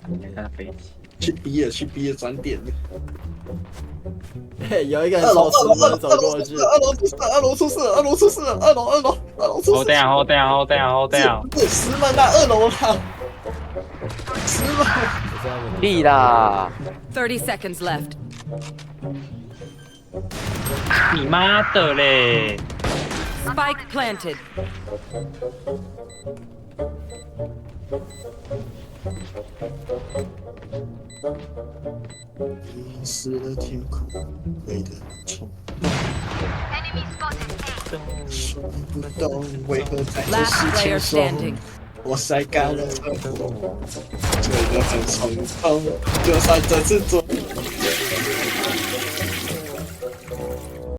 你看飞机，去 B 的转点。嘿，有一个人手持门走过去，二楼出事了，二楼出事了，二楼出事了，二楼出事了。hold down，不是石门啦，二楼啦，石门。屁啦！ 30 seconds left. 你妈的嘞！ Spike planted. 遗失的天空，为的冲动，说不懂为何在这 Last 时 player 情中， standing. 我晒干了车祸，这个很冲动，就算这次做。